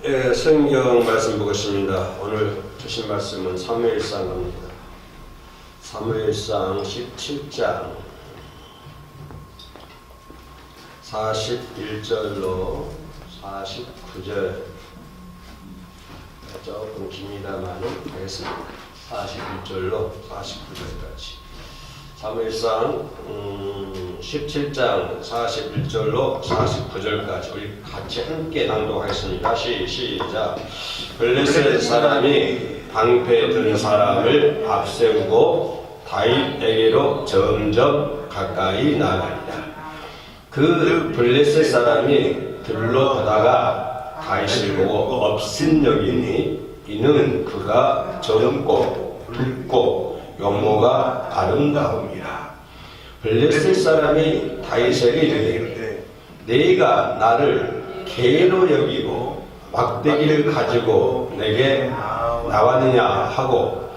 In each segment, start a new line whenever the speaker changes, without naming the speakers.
예, 성경 말씀 보겠습니다. 오늘 주신 말씀은 사무엘상입니다. 사무엘상 17장 41절로 49절 조금 깁니다만 하겠습니다. 41절로 49절까지 사무엘상 17장 41절로 49절까지 우리 같이 함께 낭독하겠습니다. 시작. 블레셋 사람이 방패 든 사람을 앞세우고 다윗에게로 점점 가까이 나아가니라. 그 블레셋 사람이 들로 보다가 다윗을 보고 업신여기니 이는 그가 젊고 붉고 용모가 아름다움이라. 블레셋 사람이 다윗에게 이르되 네가 나를 개로 여기고 막대기를 가지고 내게 나왔느냐 하고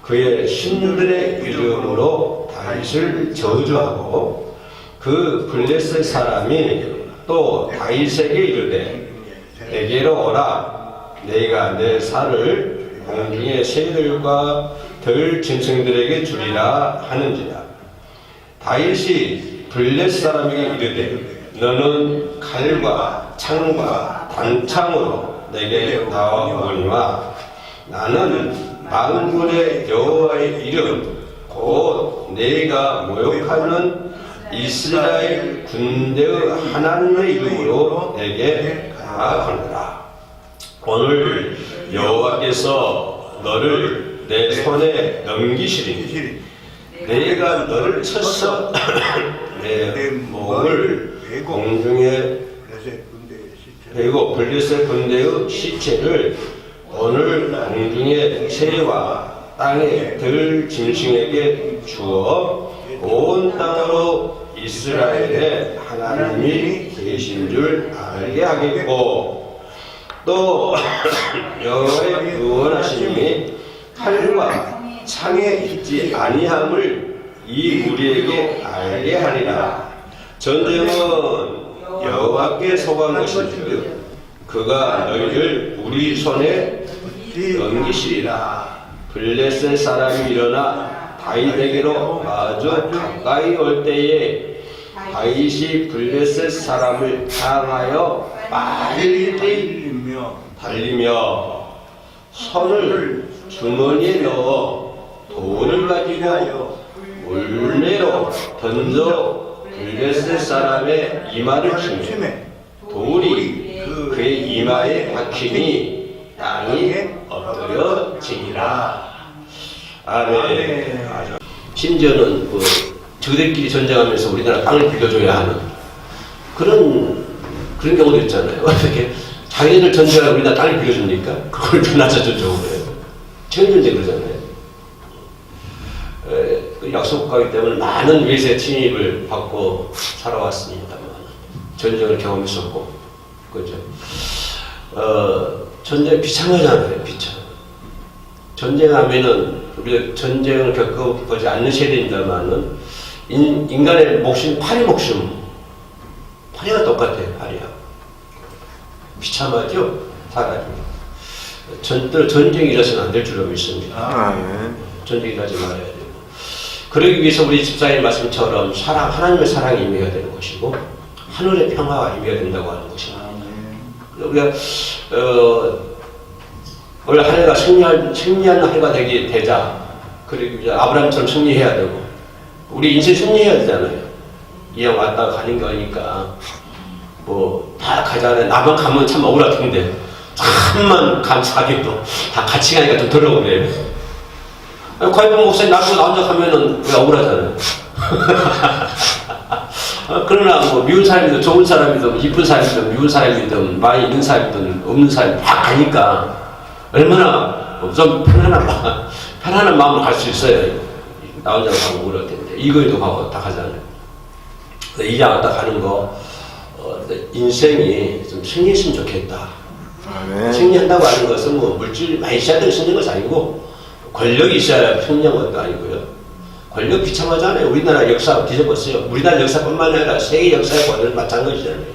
그의 신들의 이름으로 다윗을 저주하고 그 블레셋 사람이 또 다윗에게 이르되 내게로 오라. 내가 내 살을 공중의 새들과 들 짐승들에게 주리라 하는지라. 다윗이 블레셋 사람에게 이르되 너는 칼과 창과 단창으로 내게 나와오거니와 나는 만군의 여호와의 이름 곧 네가 모욕하는 이스라엘 군대의 하나님의 이름으로 내게 가하노라. 오늘 여호와께서 너를 내 손에 넘기시리니 내가 너를 쳐서 내 목을 공중에 베고 블레셋 군대의 시체를 오늘 공중의 새와 땅의 들 짐승에게 주어 온 땅으로 이스라엘의 하나님이 계신 줄 알게 하겠고 또 여호와의 구원하심이 칼과 창에 있지 아니함을 이 우리에게 알게 하리라. 전쟁은 여호와께 속한 것인즉 그가 너희를 우리 손에 넘기시리라. 블레셋 사람이 일어나 다윗에게로 아주 가까이 올 때에 다윗이 블레셋 사람을 향하여 빨리 달리며 손을 주머니에 넣어 돌을 가지고 물레로 던져 블레셋 사람의 이마를 치며 돌이 그의 이마에 박히니 땅이 엎드려지니라. 아멘. 심지어는 저들끼리 전쟁하면서 우리나라 땅을 빌려줘야 하는 그런 경우도 있잖아요. 어떻게 자기네들 전쟁하고 우리나라 땅을 빌려줍니까? 그걸 낮아져 줘 그래요. 청년제 그러잖아요. 약속하기 때문에 많은 외세 침입을 받고 살아왔습니다만 전쟁을 경험했었고, 그죠? 전쟁 비참하잖아요, 비참. 전쟁하면은 우리가 전쟁을 겪어보지 않는 세대입니다만은 인간의 목숨, 파리 목숨, 파리가 똑같아요, 파리야. 비참하죠, 사람이. 전쟁이 일어서는 안 될 줄로 믿습니다. 전쟁이 일어나지 말아야 되고. 그러기 위해서 우리 집사님 말씀처럼 하나님의 사랑이 임해야 되는 것이고, 하늘의 평화가 임해야 된다고 하는 것입니다. 우리가, 원래 한 해가 승리하는 해가 되자. 그리고 이제 아브라함처럼 승리해야 되고, 우리 인생 승리해야 되잖아요. 이왕 왔다가 가는 거니까, 다 가자네. 나만 가면 참 억울할 텐데, 참만 감사하게도 다 같이 가니까 좀 덜 억울해요. 과연 목사님 나 혼자 가면은 왜 억울하잖아요. 그러나 미운 사람이든 좋은 사람이든 이쁜 사람이든 미운 사람이든 많이 있는 사람이든 없는 사람이 다 가니까 얼마나 좀 편안한 마음으로 갈 수 있어요. 나 혼자 가면 억울할 텐데 이거에도 가고 다 가잖아요. 이장 왔다 가는 거 인생이 좀 승리했으면 좋겠다. 승리한다고 하는 것은 물질 많이 있어야 되는 승리한 것이 아니고 권력이 있어야 승리한 것도 아니고요. 권력 비참하잖아요. 우리나라 역사 뒤져봤어요. 우리나라 역사뿐만 아니라 세계 역사의 권력은 마찬가지잖아요.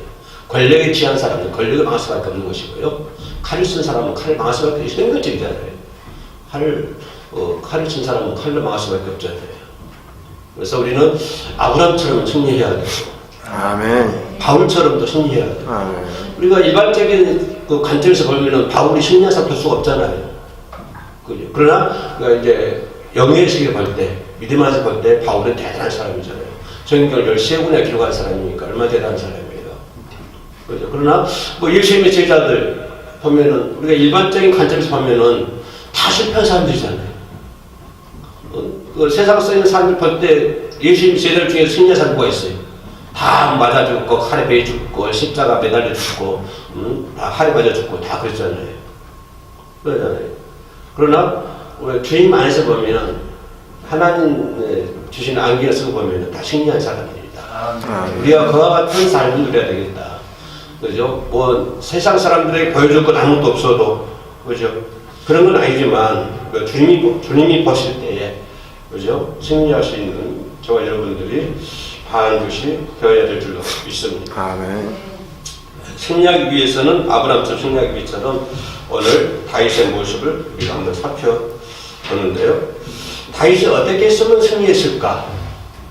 권력에 취한 사람은 권력을 망할 수밖에 없는 것이고요. 칼을 쓴 사람은 칼을 망할 수밖에 없는 현실적이잖아요. 칼을 쓴 사람은 칼로 망할 수밖에 없잖아요. 그래서 우리는 아브라함처럼 승리해야 되고,
아멘.
바울처럼도 승리해야 돼요.
아멘.
우리가 일반적인 그 관점에서 보면은 바울이 승리한 사람 볼 수가 없잖아요. 그죠? 그러나 이제 영예의 세계 볼 때, 믿음 안에서 볼 때 바울은 대단한 사람이잖아요. 성경을 13권에 기록한 사람이니까 얼마나 대단한 사람이에요. 그죠? 그러나 뭐 예수님의 제자들 보면은 우리가 일반적인 관점에서 보면은 다 실패한 사람들이잖아요. 그 세상 쓰이는 사람들 볼 때 예수님 제자들 중에 승리한 사람 누가 있어요? 다 맞아 죽고 칼에 베어 죽고 십자가 매달려 죽고 다 칼에 맞아 죽고 다 그랬잖아요. 그러잖아요. 그러나 우리 주님 안에서 보면 하나님 주신 안개를 쓰고 보면 다 승리한 사람들이다. 우리가 그와 같은 삶을 누려야 되겠다. 그죠? 뭐 세상 사람들에게 보여줄 건 아무것도 없어도 그죠? 그런 건 아니지만 주님이 보실 때에 그죠? 승리할 수 있는 저와 여러분들이 반드시 되어야 될 줄로 믿습니다.
아멘.
승리하기 위해서는 아브라함처럼 승리하기 위해서는 오늘 다윗의 모습을 우리가 한번 살펴보는데요. 다윗이 어떻게 했으면 승리했을까?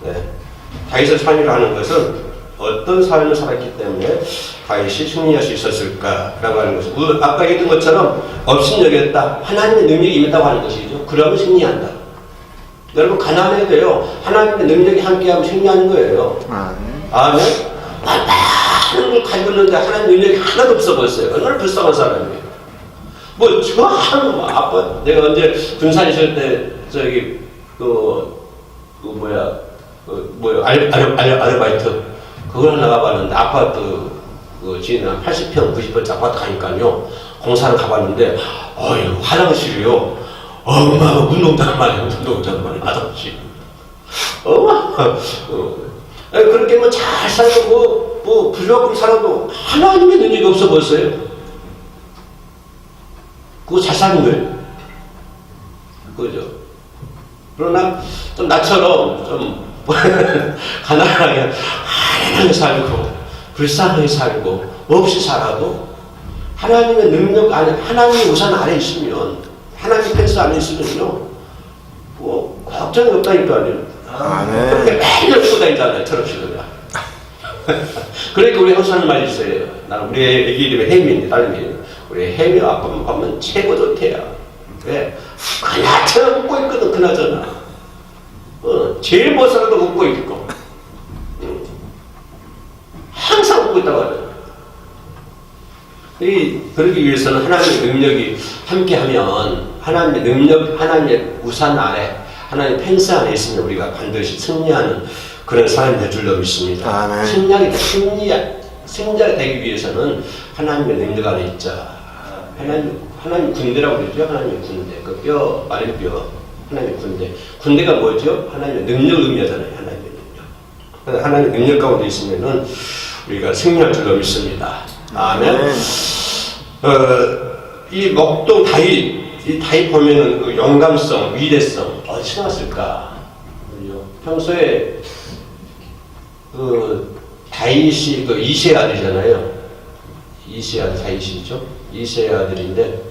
네. 다윗의 삶이라 하는 것은 어떤 삶을 살았기 때문에 다윗이 승리할 수 있었을까라고 하는 것은 아까 얘기했던 것처럼 업신여겼다. 하나님의 능력이 임했다고 하는 것이죠. 그러면 승리한다. 여러분 가난해도 돼요. 하나님의 능력이 함께하면 승리하는 거예요. 아멘. 많은 걸 가지고 있는데 하나님 능력이 하나도 없어 보였어요. 얼마나 불쌍한 사람이에요. 뭐 좋아하는 거 아빠 내가 언제 군산 있을 때 저기 아르바이트 그걸 나가봤는데 아파트 지금 한 80평 90평 아파트 가니까요 공사를 가봤는데 어휴 화장실이요 엄마 운동장만 화장실 그렇게 뭐 잘 살고 뭐 부족하게 살아도 하나님의 능력이 없어 보였어요. 그거 잘 사는 거예요. 그죠? 그러나 좀 나처럼 좀 가난하게 살고 불쌍하게 살고 없이 살아도 하나님의 능력 안에 하나님의 우산 아래 있으면 하나님의 펜스 안에 있으면요 뭐 걱정이 없다니까요. 그렇게 맨날 쓰고 다니잖아요. 철없이도요. 그러니까 우리 항상 하는 말이 있어요. 나는 우리 애기 이름이 혜미인데 딸이 우리 혜미 아빠만 보면 최고 좋대요. 왜? 그나저나 웃고 있거든. 그나저나 제일 못 살아도 웃고 있고 항상 웃고 있다고 하죠. 그러기 위해서는 하나님의 능력이 함께하면 하나님의 능력, 하나님의 우산 아래 하나님의 펜스 안에 있으면 우리가 반드시 승리하는 그런 사람이 될 줄로 믿습니다. 승리자가 되기 위해서는 하나님의 능력 안에 있자. 하나님 군대라고 그러죠. 하나님의 군대. 그 뼈, 마른 뼈. 하나님의 군대. 군대가 뭐죠? 하나님의 능력을 의미하잖아요. 하나님의 능력. 하나님의 능력 가운데 있으면은 우리가 승리할 줄로 믿습니다. 아멘. 이 목동 이 다윗 보면은 그 영감성, 위대성 어디서 나왔을까? 평소에 다윗이 이새의 아들이잖아요. 이새의 아들 다윗이죠. 이새의 아들인데,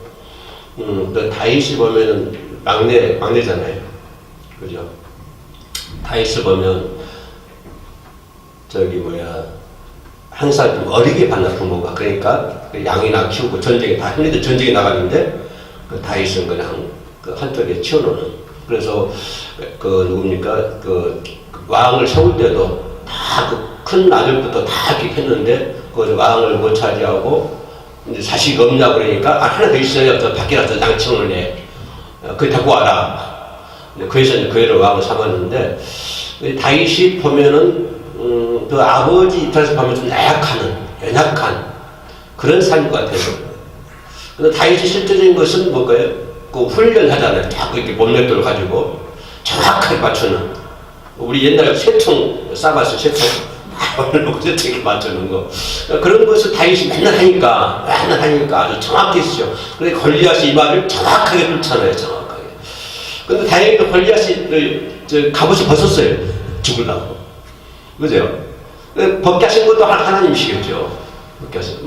다윗이 보면은 막내잖아요. 그죠? 다윗을 보면 항상 좀 어리게 봤나 부모가. 그러니까 양이나 키우고 형님들 전쟁에 나가는데 다윗은 그냥 한쪽에 치워놓는. 그래서 왕을 세울 때도 다 큰 아들부터 다 이렇게 했는데 그 왕을 못 차지하고 이제 자식이 없냐 그러니까 하나 더 있어요. 저 밖에 나서 양청을 해. 그거 데리고 와라. 그래서 이제 그 애를 왕을 삼았는데 다윗이 보면은 그 아버지 입장에서 보면 좀 연약한 그런 삶인 것 같아요. 근데 다윗이 실제적인 것은 뭘까요? 그 훈련하잖아요. 자꾸 이렇게 몸맷돌 가지고 정확하게 맞추는. 우리 옛날에 새총 싸봤어요. 새총. 놓고 새총에 맞추는 거. 그런 것을 다윗이 맨날 하니까 아주 정확히 했죠. 근데 골리앗이 이 말을 정확하게 뚫잖아요. 정확하게. 근데 다행히도 골리앗이 갑옷을 벗었어요. 죽으려고. 그죠? 벗게 하신 것도 하나님이시겠죠. 느꼈어요.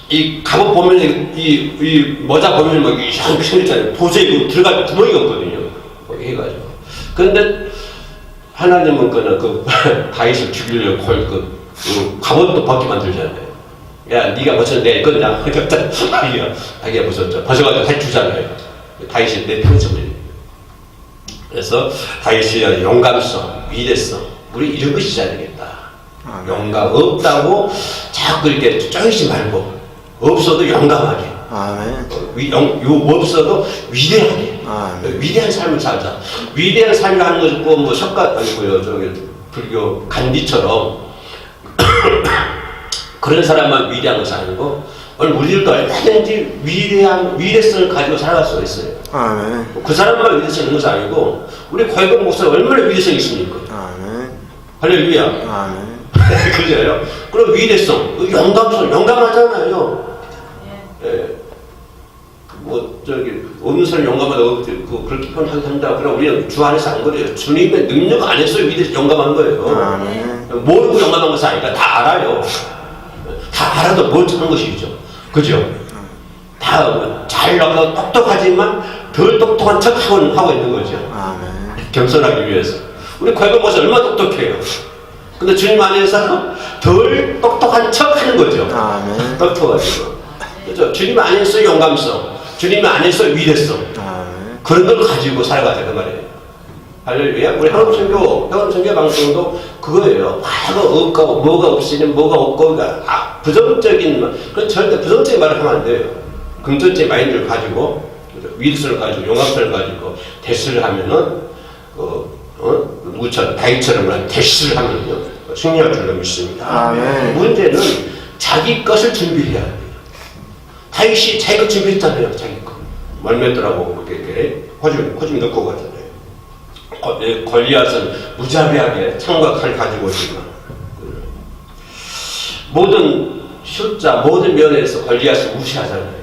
이 갑옷 보면, 이 모자 보면 막 이상하게 생겼잖아요. 도저히 그 들어갈 구멍이 없거든요. 해가지고. 근데 하나님은 다윗을 죽이려고 갑옷도 벗게 만들잖아요. 야, 네가 벗어도 내 거냐? 자기가 벗었죠. 벗어가지고 해주잖아요. 다윗이 내 편성을. 그래서 다윗이 용감성, 위대성, 우리 이런 거 있어야 되겠다. 용감 없다고 자꾸 이렇게 쪼이지 말고, 없어도 용감하게. 없어도 위대하게. 위대한 삶을 살자. 위대한 삶을 하는 것이 뭐 석가 아니고요. 저기 불교 간디처럼 그런 사람만 위대한 것이 아니고, 우리들도 얼마든지 위대성을 가지고 살아갈 수가 있어요. 그 사람만 위대성 있는 것이 아니고, 우리 과거 목사가 얼마나 위대성이 있습니까? 할렐루야. 그죠? 그럼 위대성, 용감성, 용감하잖아요. 예. 없는 사람 용감하다고 그렇게 표현하게 한다. 그럼 우리는 주 안에서 안 그래요. 주님의 능력 안에서 용감한 거예요. 모르고 용감한 것이 아니라 다 알아요. 다 알아도 못 하는 것이죠. 그죠? 다 잘 나가고 똑똑하지만 덜 똑똑한 척 하고 있는 거죠. 겸손하기 위해서. 우리 과거 모습 얼마나 똑똑해요. 근데 주님 안에서 덜 똑똑한 척 하는 거죠. 똑똑하죠. 그죠? 주님 안에서 용감성, 주님 안에서 위대성, 그런 걸 가지고 살아가자 그 말이에요. 할렐루야. 우리 한국선교 방송도 그거예요. 뭐가 없으면 뭐가 없고, 부정적인, 그건 절대 부정적인 말을 하면 안 돼요. 긍정적인 마인드를 가지고, 위대성을 가지고, 용감성을 가지고, 대시를 하면은, 누구처럼, 다윗처럼 대시를 하면요, 승리할 줄로 믿습니다. 문제는 자기 것을 준비해야 돼요. 다윗이 자기 것 준비했잖아요. 자기 것. 멀맷더라고 이렇게 호줌 넣고 가잖아요. 골리앗은 무자비하게 창과 칼 가지고 있지만, 모든 숫자, 모든 면에서 골리앗을 무시하잖아요.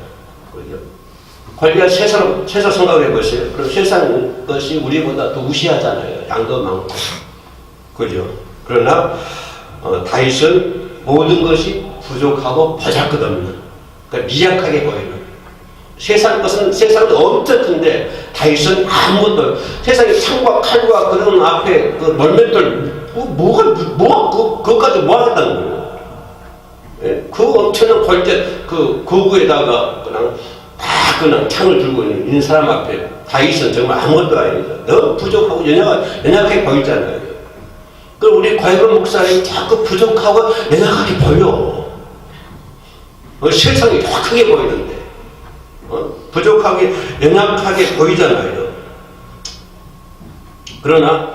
골리앗 세상 생각을 해보세요. 그럼 세상 것이 우리보다 더 무시하잖아요. 양도 많고. 그죠? 그러나, 다윗은 모든 것이 부족하고 보잘것없는, 그러니까 미약하게 보이는, 세상은 엄청 큰데 다윗은 아무것도, 세상에 창과 칼과 그런 앞에 그 멀맷돌 그것까지 뭐 하겠다는 거예요. 예? 그 엄청난 골재 그 거구에다가 그냥 창을 들고 있는 사람 앞에 다윗은 정말 아무것도 아닙니다. 너무 부족하고 연약하게 보이잖아요. 그럼 우리 과거 목사님이 자꾸 부족하고 연약하게 보여. 세상이 더 크게 보이는데, 부족하게 연약하게 보이잖아요. 그러나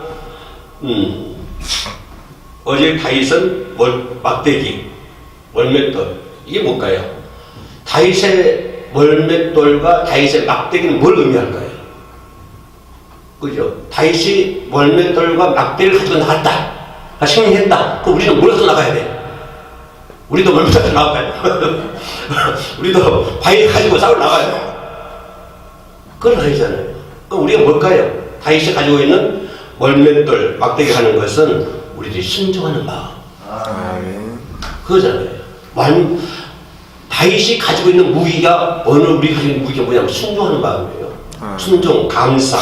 어제 다윗은 막대기, 멀맷돌, 이게 뭘까요? 다윗의 멀맷돌과 다윗의 막대기는 뭘 의미할까요? 그죠? 다윗이 멀맷돌과 막대기를 가지고 나갔다, 승리했다. 그럼 우리는 뭘 가지고 나가야 돼? 우리도 멀맷돌 가지고 나가요. 우리도 바위 가지고 싸우러 나가요. 그건 아니잖아요. 그럼 우리가 뭘까요? 다윗이 가지고 있는 멀맷돌, 막대기 하는 것은 우리들이 순종하는 마음. 그거잖아요. 다윗이 가지고 있는 무기가, 우리 가지고 있는 무기가 뭐냐면 순종하는 마음이에요. 순종, 감사,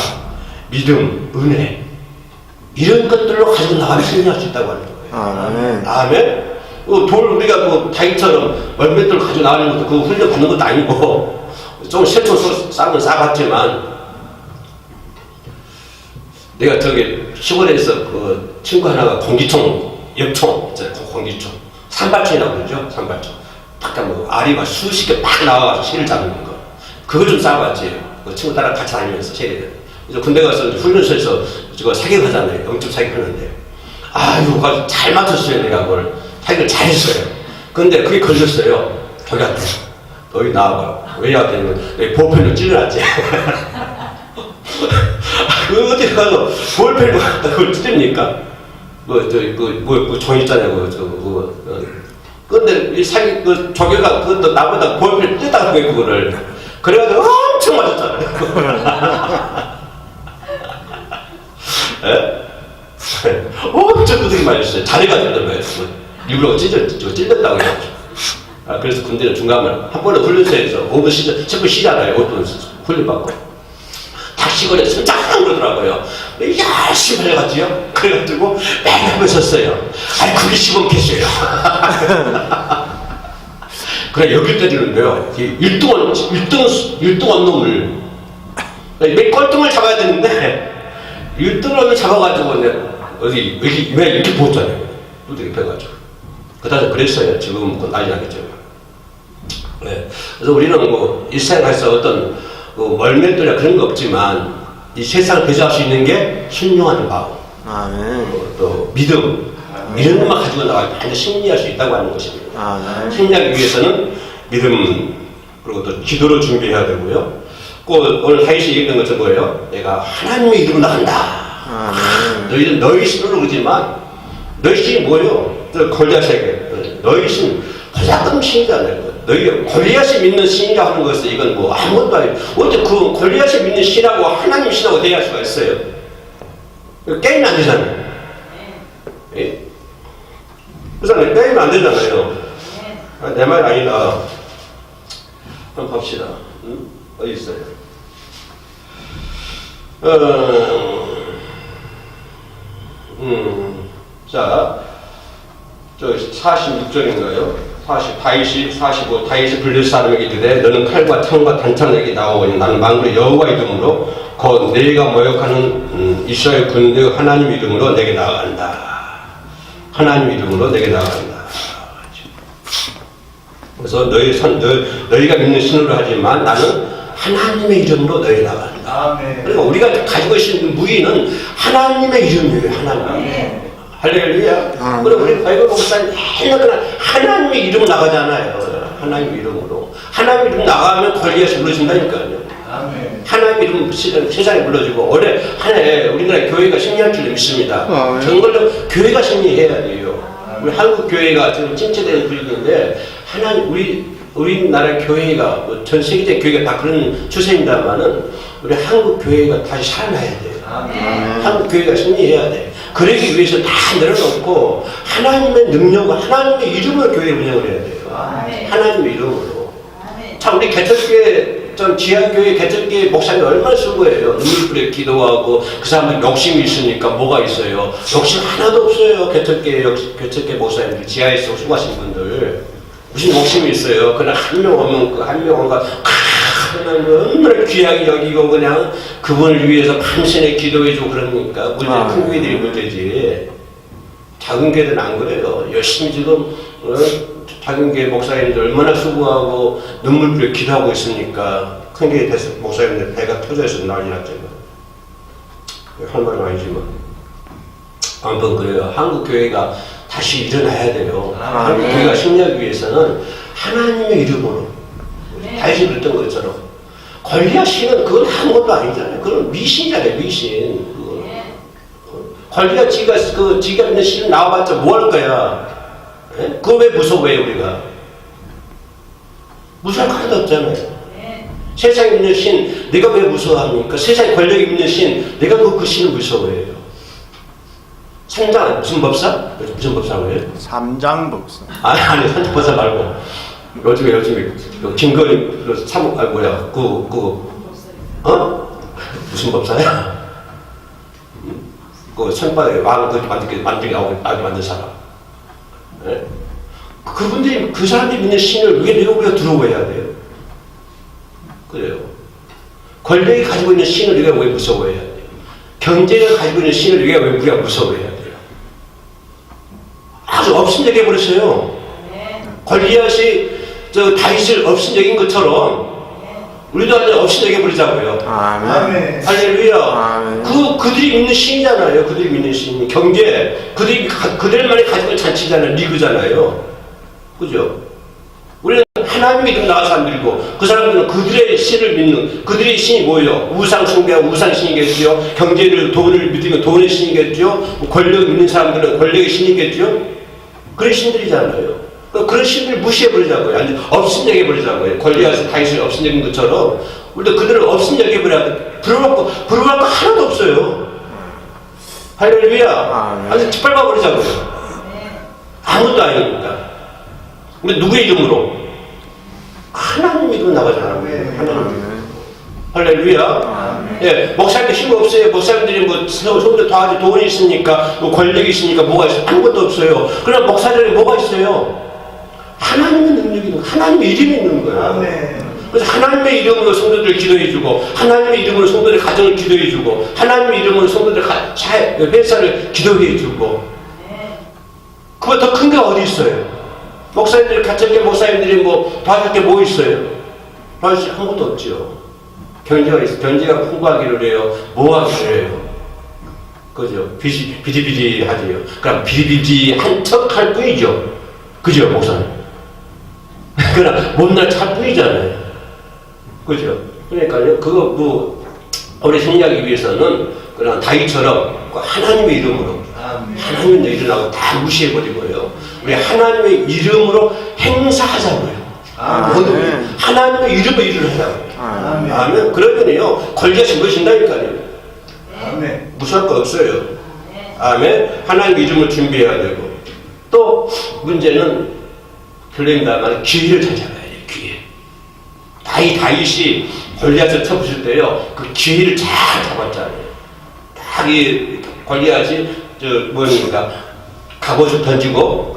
믿음, 은혜, 이런 것들로 가지고 나가면 승리할 수 있다고 하는 거예요. 아멘. 우리가 다윗처럼 멀맷돌 가지고 나가는 것도 그 훈련 받는 것도 아니고, 좀 세초 싹은 싸봤지만, 내가 시골에서 그 친구 하나가 역총, 공기총, 산발총이라고 그러죠. 산발총. 알이 막 수십 개 막 나와가지고 새를 잡는 거. 그거 좀 싸봤지. 그 친구 따라 같이 다니면서 새를. 그래서 군대 가서 훈련소에서 사격하잖아요. 영점 사격하는데. 그거 잘 맞췄어요. 내가 그걸. 사격을 잘했어요. 근데 그게 걸렸어요. 저기한테. 너희 나와봐. 왜 왔더니 내 볼펜을 찔러놨지. 어디 가서 볼펜을 그걸 찔립니까? 종 있잖아요. 근데 이 조개가 그것도 나보다 볼펜을 뜯다가 그거를. 그래가지고 엄청 맞았잖아요. 예? 엄청 두들기 맞았어요. 자리가 되는 거예요. 일부러 찔렸다고 해요. 그래서 군대는 중간만 한 번에 훈련소에서 5분 10분 쉬잖아요. 5분 훈련받고 딱 시골에 손짝 그러더라고요. 열심히 달려갔지요. 그래가지고 매일 섰어요. 아니 그게 시범캐스예요. 그래 여길 때리는데요. 율동한 놈을 내 꼴등을 잡아야 되는데 율동을 잡아가지고 어디 왜 이렇게 부었잖아요. 뚜벅이 펴가지고 그다음에 그랬어요. 지금 난리 나겠죠. 네. 그래서 우리는 뭐 일생에서 어떤 멀맷돌이나 그런 거 없지만 이 세상을 배제할 수 있는 게 순종하는 마음, 또 믿음 이런 것만 가지고 나가면 반드시 승리할 수 있다고 하는 것입니다. 승리하기 위해서는 믿음 그리고 또 기도를 준비해야 되고요. 꼭 오늘 다윗이 얘기한 것처럼 뭐예요? 내가 하나님의 이름으로 나간다. 너희는 너희 신으로 그러지만 너희 신이 뭐예요? 골리앗에게 너희 신 골리앗 신이잖아요. 너희 골리앗이 믿는 신이라고 하는 것은 이건 뭐 아무것도 아니에요. 어떻게 그 골리앗이 믿는 신하고 하나님 신하고 대할 수가 있어요? 게임이 안 되잖아요. 예? 그래서 게임이 안 되잖아요. 내 말 아니다. 한번 봅시다. 어디 있어요? 자, 저 46절인가요? 다윗이 45 다윗이 블레셋 사람에게 이르되 너는 칼과 창과 단창에게 나오니 나는 만군의 여호와 이름으로 곧 내가 모욕하는 이스라엘 군대 하나님 이름으로 내게 나아간다. 하나님 이름으로 내게 나아간다. 그래서 너희가 믿는 신으로 하지만 나는 하나님의 이름으로 너희 나간다. 그러니까 우리가 가지고 있는 무기는 하나님의 이름이에요. 하나님. 할렐루야. 그럼 우리 바이블 목사님 맨날 하나님의 이름 나가잖아요. 하나님의 이름으로. 하나님의 이름 나가면 권리에서 불러준다니까요. 하나님의 이름 세상에 불러주고 올해 한 해 우리나라 교회가 승리할 줄 믿습니다. 정말로 교회가 승리해야 돼요. 우리 한국 교회가 지금 침체되는 분위기인데 하나님 우리나라 교회가 뭐 전 세계적 교회가 다 그런 추세입니다만은 우리 한국 교회가 다시 살아나야 돼요. 한국 교회가 승리해야 돼. 그러기 위해서 다 내려놓고 하나님의 능력과 하나님의 이름으로 교회 운영을 해야 돼요. 하나님의 이름으로. 참 우리 개척교회 전 지하교회 개척교회 목사님 얼마나 수고해요. 눈물 뿌려 기도하고 그 사람들 욕심이 있으니까 뭐가 있어요. 욕심 하나도 없어요. 개척교회 목사님들 지하에서 수고하신 분들 무슨 욕심이 있어요. 그냥 한 명 오면 그 한 명 오면 그냥 얼마나 귀하게 여기고 그냥 그분을 위해서 밤새내 기도해주고 그러니까 문제는 큰 교회들이 문제지. 작은 교회들은 안 그래요. 열심히 지금 작은 교회 목사님들 얼마나 수고하고 눈물 뿌려 기도하고 있으니까 큰 교회 목사님들 배가 터져서 난리 났죠. 할 말은 아니지만 아무튼 그래요. 한국 교회가 다시 일어나야 돼요. 한국 교회가 승리하기 위해서는 하나님의 이름으로 다윗이 그랬던 것처럼 골리앗은 그건 아무것도 아니잖아요. 그건 미신이잖아요. 미신. 골리앗 지가 있는 신을 나와봤자 뭐 할 거야? 예? 그거 왜 무서워해요 우리가? 무서울 거 하나도 없잖아요. 세상에 있는 신 내가 왜 무서워합니까? 세상에 권력이 있는 신 내가 그 신을 무서워해요. 삼장 무슨 법사? 무슨 법사라고 해요?
삼장법사.
아니 삼장법사 말고 요즘에 김건희 무슨 법사야? 그 천바닥에 왕을 만든 사람. 네? 그분들이 그 사람들이 믿는 신을 왜 우리가 두려워해야 돼요? 그래요. 권력이 가지고 있는 신을 우리가 왜 무서워해야 돼요? 경제가 가지고 있는 신을 우리가 무서워해야 돼요? 아주 업신여겨 버렸어요. 골리앗이 다윗을 업신여긴 것처럼 우리도 아주 업신여겨 버리자고요.
아멘.
할렐루야. 그들이 믿는 신이잖아요. 그들이 믿는 신. 경제. 그들만이 가지고 있는 잔치잖아요. 리그잖아요. 그죠? 우리는 하나님의 이름 나가서 안 드리고 그 사람들은 그들의 신을 믿는 그들의 신이 뭐예요? 우상 숭배하고 우상 신이겠죠. 돈을 믿으면 돈의 신이겠죠. 권력 있는 사람들은 권력의 신이겠죠. 그런 신들이잖아요. 그런 신들을 무시해버리자고요. 아니, 업신여겨버리자고요. 골리앗이 다윗을 업신여긴 것처럼 우리도 그들을 업신여겨버려야 부러울 거 하나도 없어요. 할렐루야. 아주 짓밟아버리자고요. 아무도 아닙니다. 근데 누구의 이름으로? 하나님 이름으로 나가잖아요. 하나님. 할렐루야. 예, 목사님들 힘 없어요. 목사님들이 뭐 손들 도와주 돈이 있으니까, 뭐 권력이 있으니까 뭐가 있어요? 아무것도 없어요. 그러나 목사들이 뭐가 있어요? 하나님의 능력이 있는, 하나님의 이름이 있는 거예요.
아멘.
그래서 하나님의 이름으로 성도들 기도해주고, 하나님의 이름으로 성도들의 가정을 기도해주고, 하나님의 이름으로 성도들의 회사를 기도해주고, 그거 더 큰 게 어디 있어요? 목사님들이 가정계 목사님들이 뭐 도와줄 게 뭐 있어요? 도와줄 게 아무것도 없죠. 경제가 있어. 경제가 풍부하기를 해요. 뭐 하기를 해요? 그죠? 비리비리하지요. 그럼 비리비리한 척 할 뿐이죠. 그죠, 목사님? 그러나 못날 찰 뿐이잖아요. 그죠? 그러니까요, 그거 뭐, 우리 승리하기 위해서는 그냥 다윗처럼 하나님의 이름으로, 하나님의 이름하고 다 무시해버리고요. 우리 하나님의 이름으로 행사하자고요. 모두 하나님의 이름으로 일을 하자고요. 아멘. 그러면요, 걸려서 무신다니까요.
아멘.
무시할 거 없어요. 아멘. 하나님의 이름을 준비해야 되고, 또 문제는 결론입니다만 기회를 찾아가야 돼요. 기회. 다윗이 골리앗을 쳐부실 때요, 그 기회를 잘 잡았잖아요. 딱 이 골리앗이 뭐입니까? 갑옷을 던지고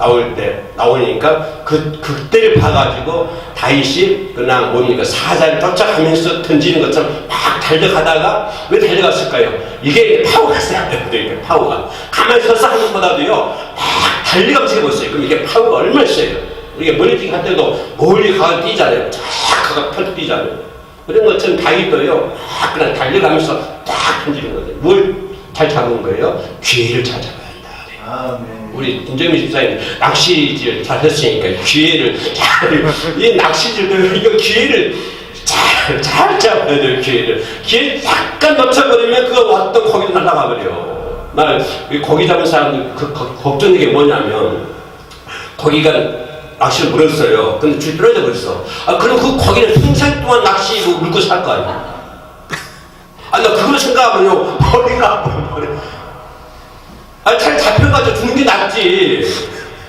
나오니까 그때를 봐가지고 다윗이 그냥 뭡니까? 사자를 쫓아가면서 던지는 것처럼 막 달려가다가 왜 달려갔을까요? 이게 파워가 있어야 돼요. 파워가. 가만히 서서 하는 것보다도요, 막 달려가면서 해보세요. 그럼 이게 파워가 얼마나 있어요? 우리가 멀리뛰기 할 때도 멀리 가서 뛰잖아요. 쫙 가서 펼쳐 뛰잖아요. 그런 것처럼 다윗도요, 막 그냥 달려가면서 딱 던지는 거예요. 뭘 잘 잡은 거예요? 기회를 찾아가야 한다.
아멘.
우리 김정민 집사님 낚시질 잘 했으니까 기회를 이 낚시질도 이거 기회를 잘 잡아야 돼요. 기회를 약간 놓쳐버리면 그거 왔던 거기로 날아가 버려. 나 고기 잡은 사람들 걱정된 게 뭐냐면, 고기가 낚시를 물었어요. 근데 줄이 떨어져 버렸어. 그럼 그 고기는 평생 동안 낚시 물고 살 거 아니야. 나 그걸 생각하면요, 잘 잡혀가지고 죽는 게 낫지.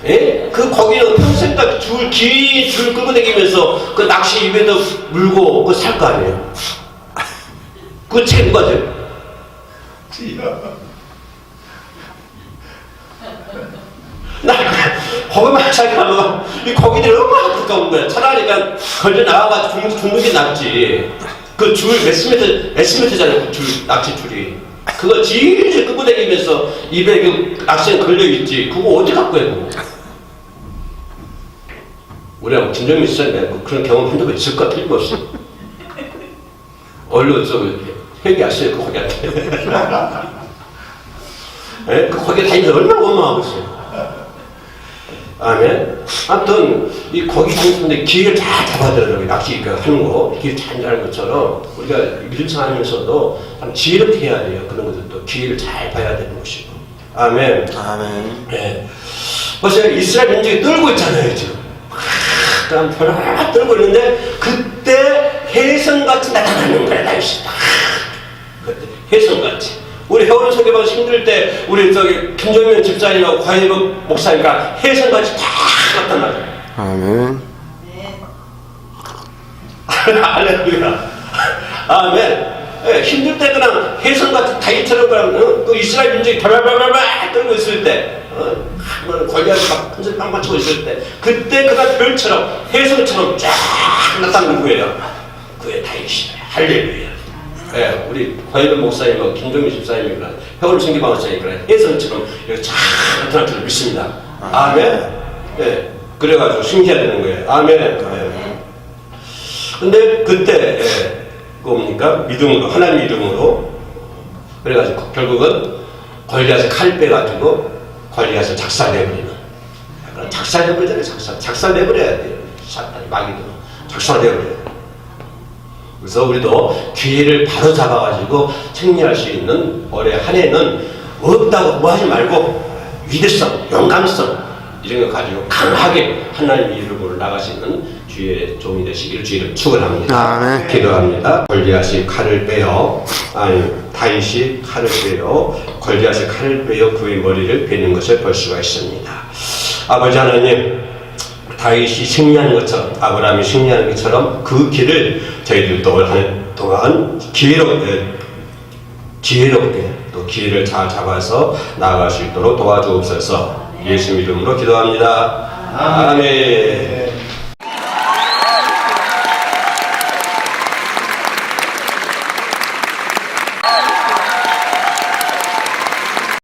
예? 거기는 평생까지 긴 줄 끌고 다니면서 그 낚시 입에도 물고 그거 살 거 아니에요. 그거 책 누가 돼? 나 거기만 생각하면 이 거기들이 얼마나 가까운 거야. 차라리 그냥 걸려 나가가지고 죽는 게 낫지. 그 줄 몇 미터잖아요. 그 줄, 낚시 줄이. 그거 질질 끌고 다니면서 입에 그 낚시에 걸려있지. 그거 어디 갖고 해, 그거. 우리가 김정민 씨는 그런 경험 한 적이 있을 것 틀림없어. 얼른 회개하세요, 그 거기한테. 예? 그 거기에 다니면서 얼마나 원망하겠어요. 아멘. 아무튼 이 거기 다니는데 기회를 잘 잡아야 되더라고요. 낚시 하는 거 기회 잘 잡는 것처럼 우리가 밀사하면서도 참 지혜롭게 해야 돼요. 그런 것들도 기회를 잘 봐야 되는 것이고. 아멘.
아멘.
네. 벌써 이스라엘 민족이 떨고 있잖아요, 지금. 그럼 벼락 떨고 있는데 그때 혜성같이 나타나는 거야, 다윗이. 그때 혜성같이. 우리 회원 소개받아서 힘들 때 우리 김정민 집사님하고 과일복 목사님과 혜성같이 다 나타나죠.
아멘.
할렐루야. 아멘. 네, 힘들 때 그냥 혜성같이 다윗처럼 그냥 그 이스라엘 민족이 발발발발 떨고 있을 때, 권리하게 막 큰소리 빵빵 치고 있을 때, 그때 그냥 별처럼 혜성처럼 쫙 나타나는 거예요. 그게 다윗이에요. 할렐루야. 네, 우리 과일복 목사님하고 김종민 집사님이나 회원 성기방사님이나 혜성처럼 이렇게 쫙 나타날 줄 믿습니다. 아멘. 네, 그래가지고 승리해야 되는 거예요. 아멘. 네. 근데 그때 뭡니까? 믿음으로, 하나님 이름으로 그래가지고 결국은 골리앗의 칼 빼가지고 골리앗을 작살내버리는, 작살내버리잖아요. 작살내버려야 돼요. 사탄이 마귀도 작살내버려야 돼요. 그래서 우리도 기회를 바로 잡아가지고 승리할 수 있는 올해 한 해는 없다고 뭐 하지 말고 위대성, 용감성 이런 거 가지고 강하게 하나님 이름으로 나갈 수 있는 주의 종이 되시기를 주의를 축원합니다.
아멘.
기도합니다. 골리앗이 칼을 빼어, 다윗이 칼을 빼어 골리앗의 칼을 빼어 그의 머리를 베는 것을 볼 수가 있습니다. 아버지 하나님, 다윗이 승리하는 것처럼, 아브라함이 승리하는 것처럼 그 길을 저희들도 올 한 동안 기회롭게 또 기회를 잘 잡아서 나아갈 수 있도록 도와주옵소서. 예수 이름으로 기도합니다. 아멘.